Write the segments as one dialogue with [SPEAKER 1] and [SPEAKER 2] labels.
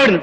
[SPEAKER 1] പോടുന്നു.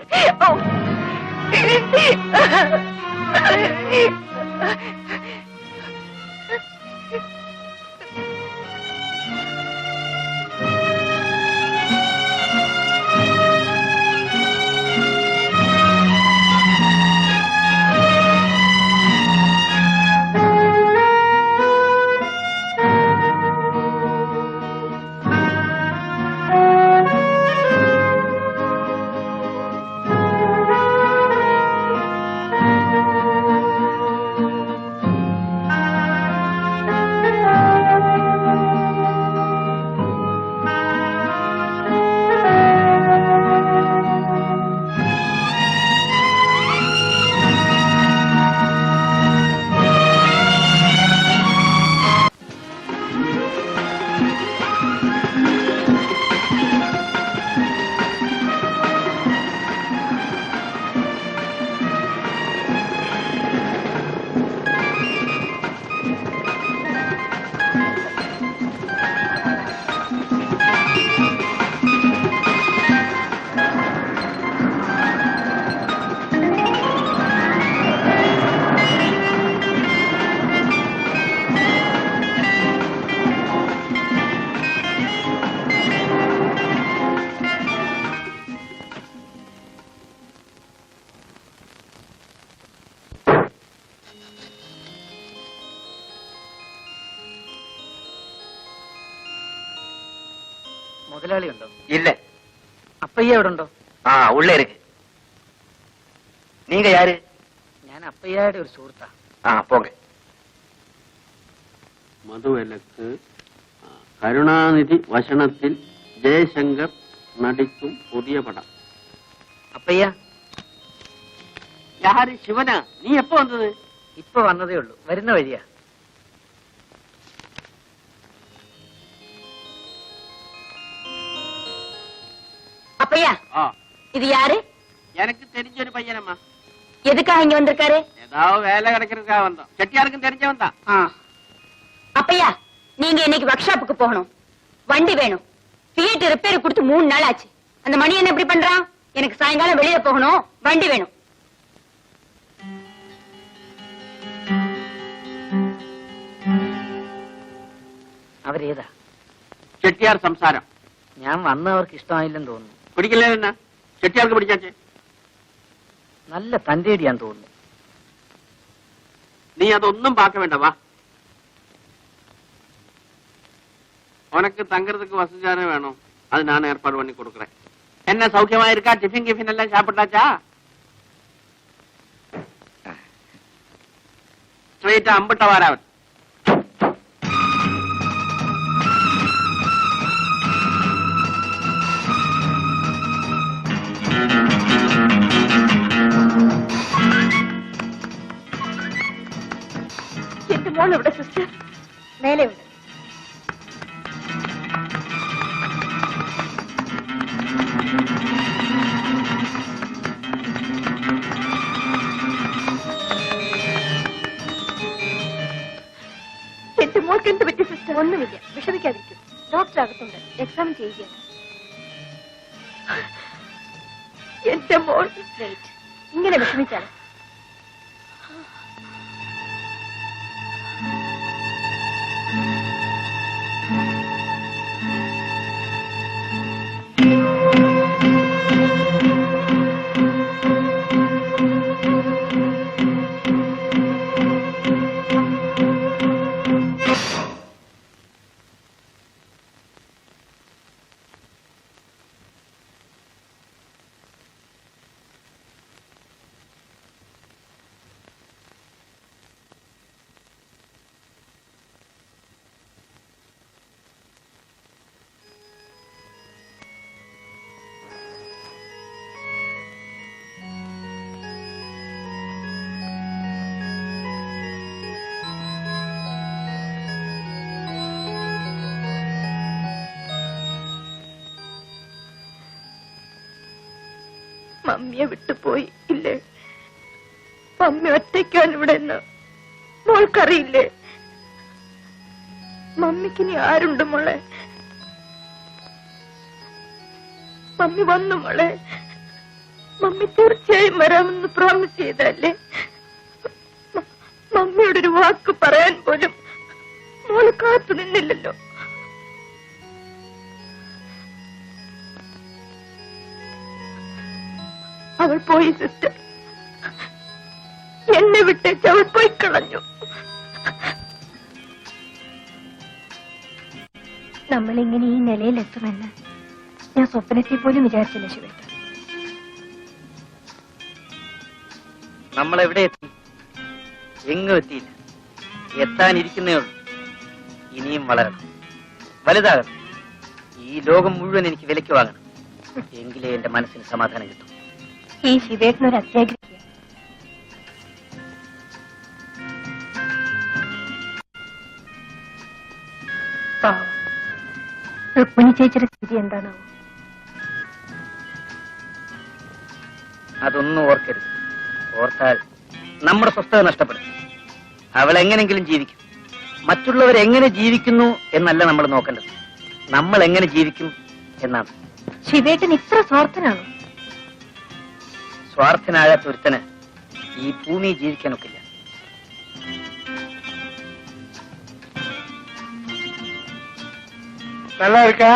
[SPEAKER 1] முதலாளி உண்டோ? இல்ல. அப்பையா எവിടെ உண்டோ? உள்ள இருக்கு. நீங்க யாரு? ഞാൻ അപ്പയ്യായുടെ ഒരു സുഹൃത്താ. പോക.
[SPEAKER 2] മധുവിലക്ക് കരുണാനിധി വശനത്തിൽ ജയശങ്കർ നടിക്കും പുതിയ പടം.
[SPEAKER 1] അപ്പയ്യ.
[SPEAKER 2] யாரு? ശിവനാ? നീ എപ്പോ വന്നത്?
[SPEAKER 1] ഇപ്പൊ വന്നതേ ഉള്ളൂ. വരുന്ന വഴിയാ.
[SPEAKER 3] அப்பையா, இது யாரு?
[SPEAKER 2] எனக்கு தெரிஞ்ச ஒரு பையனம்மா.
[SPEAKER 3] எதுக்காக இங்க வந்திருக்காரு?
[SPEAKER 2] ஏதாவது வேலை கிடைக்கிறதுக்காக வந்தோம். செட்டியாருக்கும் தெரிஞ்சவன் தான்.
[SPEAKER 3] அப்பையா, நீங்க இன்னைக்கு ஒர்க் ஷாப்புக்கு போகணும். வண்டி வேணும். தியேட்டர் ரிப்பேர் கொடுத்து 3 நாள் ஆச்சு. அந்த மணி என்ன எப்படி பண்றான்? எனக்கு சாயங்காலம் வெளியே போகணும். வண்டி வேணும்.
[SPEAKER 1] അവരേതാ?
[SPEAKER 2] ചെട്ടിയാർ സംസാരം.
[SPEAKER 1] ഞാൻ വന്നവർക്ക് ഇഷ്ടമായില്ലെന്ന് തോന്നുന്നു.
[SPEAKER 2] പിടിക്കില്ലേ? ചെട്ടിയാർക്ക് പിടിക്കാച്ചേ.
[SPEAKER 1] നല്ല തന്റേടിയാന്ന് തോന്നുന്നു.
[SPEAKER 2] നീ അതൊന്നും പാക്ക വേണ്ട, വാ. உனக்கு தங்கறதுக்கு வசதியான வேணும். அது நான் ஏற்பாடு பண்ணி கொடுக்குறேன். என்ன சௌக்கியமா இருக்கா? டிஃபின் கிஃபின் எல்லாம் சாப்பிட்டாச்சா? ஸ்ட்ரெயிட்டா அம்பிட்ட வாராவன்.
[SPEAKER 3] എന്റെ മോൾ എവിടെ സിസ്റ്റർ? മേലെ ഉണ്ട്. എന്റെ മോൾക്ക് എന്ത് പറ്റി സിസ്റ്റർ? ഒന്നുമില്ല, വിഷമിക്കാതിരിക്കും. ഡോക്ടർ അകത്തുണ്ട്, എക്സാമിൻ ചെയ്യുകയാണ്. എന്റെ മോൾ ഇങ്ങനെ വിഷമിച്ചാണ്. മമ്മിയെ വിട്ടുപോയി ഇല്ലേ? മമ്മി ഒറ്റയ്ക്കാണ് ഇവിടെ നിന്ന് മോൾക്കറിയില്ലേ? മമ്മിക്കിനി ആരുണ്ട് മോളെ? മമ്മി വന്നു മോളെ, മമ്മി തീർച്ചയായും വരാമെന്ന് പ്രോമിസ് ചെയ്തല്ലേ? മമ്മിയോട് ഒരു വാക്ക് പറയാൻ പോലും മോള് കാത്തു നിന്നില്ലല്ലോ. അവൾ പോയി സിസ്റ്റർ, എന്നെ വിട്ടേച്ച് അവൾ പോയി കളഞ്ഞു. നമ്മളിങ്ങനെ ഈ നിലയിലെത്തുമെന്ന് ഞാൻ സ്വപ്നത്തിൽ പോലും വിചാരിച്ചില്ല ശിവേട്ട.
[SPEAKER 1] നമ്മൾ എവിടെ എത്തി? എങ്ങും എത്തിയില്ല. എത്താനിരിക്കുന്നേ ഉള്ളൂ. ഇനിയും വളരണം, വലുതാകണം. ഈ ലോകം മുഴുവൻ എനിക്ക് വിലയ്ക്ക് വാങ്ങണം. എങ്കിലേ എന്റെ മനസ്സിന് സമാധാനം കിട്ടും.
[SPEAKER 3] ഈ ശിവേട്ടനൊരു അത്യാഗ്രഹിക്കുക. രുക്മിണി ചേച്ചിയുടെ സ്ഥിതി എന്താണാവോ?
[SPEAKER 1] അതൊന്നും ഓർക്കരുത്. ഓർത്താൽ നമ്മുടെ സ്വസ്ഥത നഷ്ടപ്പെടും. അവൾ എങ്ങനെങ്കിലും ജീവിക്കും. മറ്റുള്ളവർ എങ്ങനെ ജീവിക്കുന്നു എന്നല്ല നമ്മൾ നോക്കേണ്ടത്, നമ്മൾ എങ്ങനെ ജീവിക്കും എന്നാണ്.
[SPEAKER 3] ശിവേട്ടൻ ഇത്ര സ്വാർത്ഥനാണോ?
[SPEAKER 1] സ്വാർത്ഥനാകാത്ത ഒരുത്തന് ഈ ഭൂമി ജീവിക്കാനൊക്കില്ല.
[SPEAKER 4] நல்லா இருக்கா?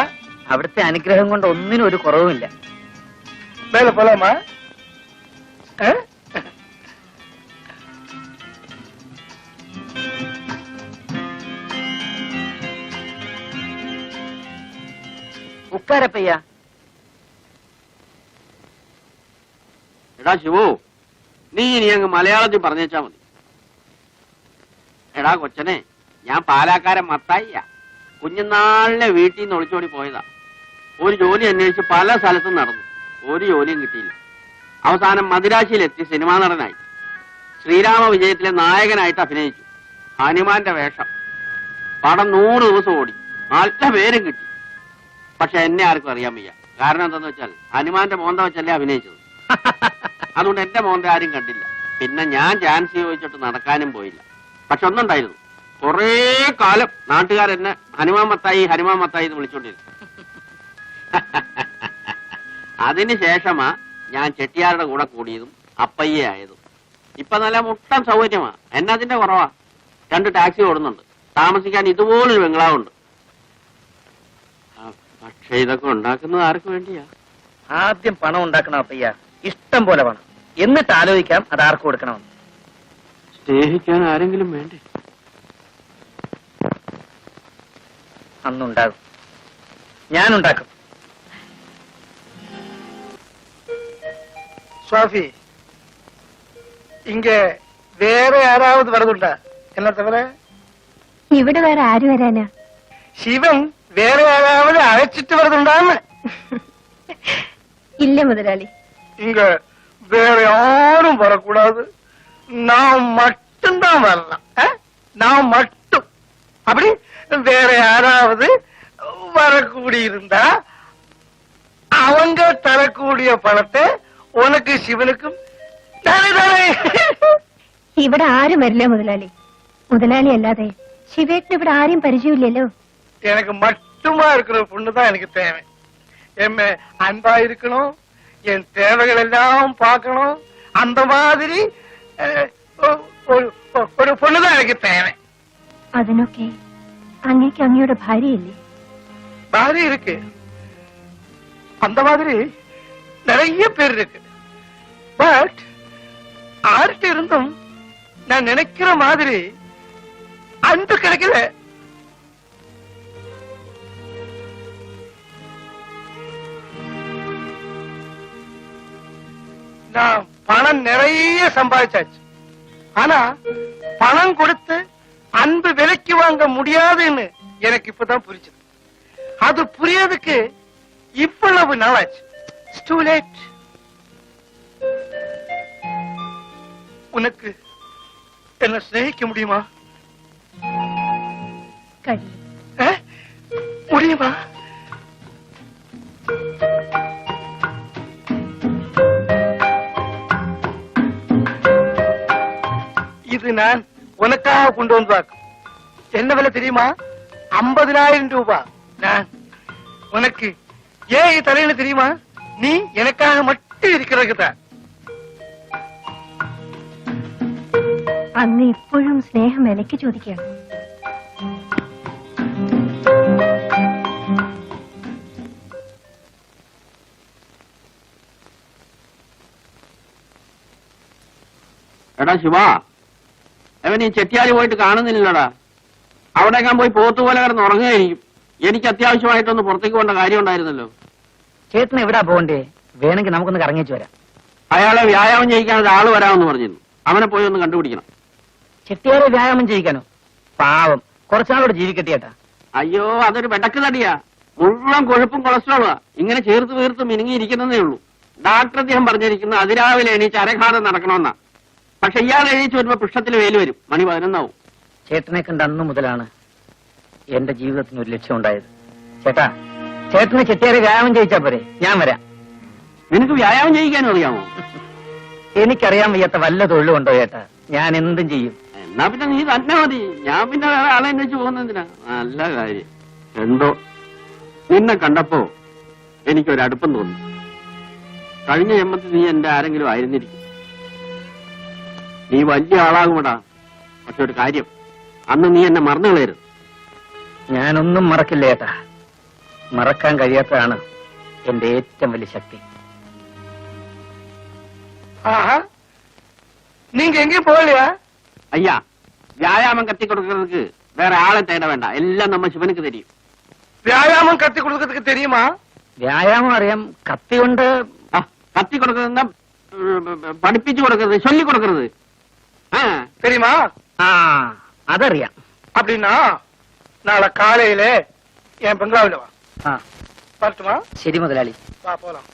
[SPEAKER 1] അവിടുത്തെ അനുഗ്രഹം കൊണ്ട് ഒന്നിനും ഒരു കുറവുമില്ല.
[SPEAKER 4] மேல போலாமா?
[SPEAKER 1] ഉക്കാരപ്പയ്യ.
[SPEAKER 2] എടാ ശിവു, നീ ഇനി അങ്ങ് മലയാളത്തിൽ പറഞ്ഞേച്ചാ മതി. എടാ കൊച്ചനെ, ഞാൻ പാലാക്കാരൻ മത്തായിയാ. കുഞ്ഞുനാളിലെ വീട്ടിൽ നിന്ന് ഒളിച്ചോടി പോയതാ. ഒരു ജോലി അന്വേഷിച്ച് പല സ്ഥലത്തും നടന്നു. ഒരു ജോലിയും കിട്ടിയില്ല. അവസാനം മദിരാശിയിലെത്തി സിനിമാ നടനായി. ശ്രീരാമ വിജയത്തിലെ നായകനായിട്ട് അഭിനയിച്ചു. ഹനുമാന്റെ വേഷം. പടം 100 ദിവസം ഓടി. നല്ല പേരും കിട്ടി. പക്ഷെ എന്നെ ആർക്കും അറിയാൻ വയ്യ. കാരണം എന്താന്ന് വെച്ചാൽ ഹനുമാന്റെ മോന്ത വെച്ചല്ലേ അഭിനയിച്ചത്. അതുകൊണ്ട് എന്റെ മോന്ത ആരും കണ്ടില്ല. പിന്നെ ഞാൻ ചാൻസ് ചോദിച്ചിട്ട് നടക്കാനും പോയില്ല. പക്ഷെ ഒന്നുണ്ടായിരുന്നു, കൊറേ കാലം നാട്ടുകാരെന്നെ ഹനുമാൻ മത്തായി ഹനുമാൻ മത്തായി എന്ന് വിളിച്ചോണ്ടിരുന്നു. അതിനുശേഷമാ ഞാൻ ചെട്ടിയാരുടെ കൂടെ കൂടിയതും അപ്പയ്യ ആയതും. ഇപ്പൊ നല്ല മുട്ടൻ സൗകര്യമാ. എന്നതിന്റെ കുറവാ. 2 ടാക്സി ഓടുന്നുണ്ട്. താമസിക്കാൻ ഇതുപോലൊരു ബംഗ്ലാവുണ്ട്. പക്ഷെ ഇതൊക്കെ ഉണ്ടാക്കുന്നത് ആർക്ക് വേണ്ടിയാ?
[SPEAKER 1] ആദ്യം പണം ഉണ്ടാക്കണം അപ്പയ്യ, ഇഷ്ടം പോലെ പണം. എന്നിട്ട് ആലോചിക്കാം അത് ആർക്ക് കൊടുക്കണമെന്ന്.
[SPEAKER 2] സ്നേഹിക്കാൻ ആരെങ്കിലും വേണ്ടേ?
[SPEAKER 1] അന്നുണ്ടാകും, ഞാനുണ്ടാക്കും.
[SPEAKER 4] சுவாமி, இங்க வேற யாராவது வரதுண்டா? என்ன தவிர
[SPEAKER 3] ഇവിടെ വേറെ ആര് വരാനാ?
[SPEAKER 4] சிவன் வேற யாராவது அழைச்சிட்டு வரதுண்டான்னு?
[SPEAKER 3] ഇല്ല മുതലാളി.
[SPEAKER 4] இங்க வேற யாரும் வரக்கூடாது. நான் மட்டும்தான் வரலாம். நான் மட்டும். அப்படி வேற யாராவது வரக்கூடியிருந்தா அவங்க தரக்கூடிய பணத்தை உனக்கு சிவனுக்கும்
[SPEAKER 3] ഇവിടെ ആരും വരില്ല മുതലാളി. മുതലാളി അല്ലാതെ ശിവേട്ടന് ഇവിടെ ആരും പരിചയമില്ലല്ലോ.
[SPEAKER 4] எனக்கு மட்டுமா இருக்கிற பொண்ணுதான் எனக்கு தேவை. என் அன்பா இருக்கணும், என் தேவைகள் எல்லாம் பார்க்கணும். அந்த மாதிரி ஒரு பொண்ணுதான் எனக்கு தேவை.
[SPEAKER 3] അതിനൊക്കെ അങ്ങേക്ക് അങ്ങയുടെ ഭാര്യയില്ലേ?
[SPEAKER 4] ഭാര്യ இருக்கு. அந்த மாதிரி நிறைய பேர் இருக்கு. பட் ஆர்ட்ட இருந்தும் நான் நினைக்கிற மாதிரி அன்பு கிடைக்கல. நான் பணம் நிறைய சம்பாதிச்சாச்சு. ஆனா பணம் கொடுத்து அன்பு விலைக்கு வாங்க முடியாதுன்னு எனக்கு இப்பதான் புரிஞ்சது. அது புரியறதுக்கு இவ்வளவு நாளாச்சு. Too late. உனக்கு என்ன சிநேகிக்க முடியுமா? முடியுமா? இது நான் உனக்காக கொண்டு வந்தாக்கும். என்ன விலை தெரியுமா? 50,000 ரூபாய். நான் உனக்கு ஏன் தரேன்னு தெரியுமா? நீ எனக்காக மட்டும் இருக்கிறதுக்கு தான்.
[SPEAKER 3] അങ്ങ് ഇപ്പോഴും സ്നേഹം വിലയ്ക്ക് ചോദിക്കുകയാണ്.
[SPEAKER 2] എടാ ശിവ, അവൻ ഈ ചെട്ടിയാലി പോയിട്ട് കാണുന്നില്ലടാ. അവിടേക്കാൻ പോയി പോത്തുപോലെ കിടന്ന് ഉറങ്ങുകയായിരിക്കും. എനിക്ക് അത്യാവശ്യമായിട്ടൊന്ന് പുറത്തേക്ക് പോകേണ്ട കാര്യം ഉണ്ടായിരുന്നല്ലോ.
[SPEAKER 1] ചേട്ടന് എവിടാ പോകണ്ടേ? വേണമെങ്കിൽ നമുക്കൊന്ന് കറങ്ങിച്ചു വരാം.
[SPEAKER 2] അയാളെ വ്യായാമം ചെയ്യിക്കാൻ ഒരാൾ വരാമെന്ന് പറഞ്ഞിരുന്നു. അവനെ പോയി ഒന്ന് കണ്ടുപിടിക്കണം.
[SPEAKER 1] ചെട്ടിയാരെ വ്യായാമം ചെയ്യിക്കാനോ? പാവം, കുറച്ചാളോട് ജീവിക്കട്ടെ ചേട്ടാ.
[SPEAKER 2] അയ്യോ, അതൊരു വെടക്ക് തടിയാ. മുഴുവൻ കൊഴുപ്പും കൊളസ്ട്രോളുവാ. ഇങ്ങനെ ചേർത്ത് വീർത്ത് മിനുങ്ങിയിരിക്കുന്നതേ ഉള്ളൂ. ഡാക്ടർ അദ്ദേഹം പറഞ്ഞിരിക്കുന്നത് അതിരാവിലെ എണീച്ച് അരഘാതം നടക്കണമെന്നാ. പക്ഷെ ഇയാൾ എണീച്ച് വരുമ്പോ പൃഷ്ഠത്തിൽ വേല് വരും. മണി 11
[SPEAKER 1] ചേട്ടനെ കണ്ട അന്നു മുതലാണ് എന്റെ ജീവിതത്തിന് ഒരു ലക്ഷ്യം ഉണ്ടായത്. ചേട്ടാ, ചേട്ടനെ ചെട്ടിയാരെ വ്യായാമം ചെയ്യിച്ചാ പോരെ? ഞാൻ വരാം.
[SPEAKER 2] നിനക്ക് വ്യായാമം ചെയ്യിക്കാനും അറിയാമോ?
[SPEAKER 1] എനിക്കറിയാൻ വയ്യാത്ത വല്ല തൊഴിലുണ്ടോ ചേട്ടാ? ഞാൻ എന്തും ചെയ്യും.
[SPEAKER 2] എന്നാ പിന്നെ നീ തന്നെ മതി. ഞാൻ പിന്നെ വേറെ ആളെ അന്വേഷിച്ച് പോകുന്നതിനാ. നല്ല കാര്യം. എന്തോ നിന്നെ കണ്ടപ്പോ എനിക്കൊരടുപ്പം തോന്നി. കഴിഞ്ഞ ജന്മത്തിൽ നീ എന്റെ ആരെങ്കിലും ആയിരുന്നിരിക്കും. നീ വലിയ ആളാകുമടാ. പക്ഷെ ഒരു കാര്യം, അന്ന് നീ എന്നെ മറന്നു കളയരുത്.
[SPEAKER 1] ഞാനൊന്നും മറക്കില്ല ചേട്ടാ. മറക്കാൻ കഴിയാത്തതാണ് എന്റെ ഏറ്റവും വലിയ ശക്തി.
[SPEAKER 4] ஆஹா, நீங்க எங்கேயும் போகலையா?
[SPEAKER 2] അയ്യാ, വ്യായാമം കത്തിക്കൊടുക്കുന്നതിന് വേറെ ആളെ തേട വേണ്ട. എല്ലാം നമ്മ ശിവനുക്ക് തരും.
[SPEAKER 4] வியாயாமம் கத்து கொடுக்கறதுக்கு தெரியுமா?
[SPEAKER 1] വ്യായാമം അറിയാം. കത്തി കൊണ്ട്
[SPEAKER 2] ആ, കത്തി കൊടുക്കുന്ന പഠിപ്പിച്ചു കൊടുക്കരുത്, ചൊല്ലി കൊടുക്കരുത്.
[SPEAKER 4] தெரியுமா?
[SPEAKER 1] ആ അതറിയാം.
[SPEAKER 4] அப்படின்னா நாளை காலையில என் பெங்களாவில வா.
[SPEAKER 1] ആ
[SPEAKER 4] வரட்டுமா?
[SPEAKER 1] ശരി മുതലാളി.
[SPEAKER 4] வா போலாம்.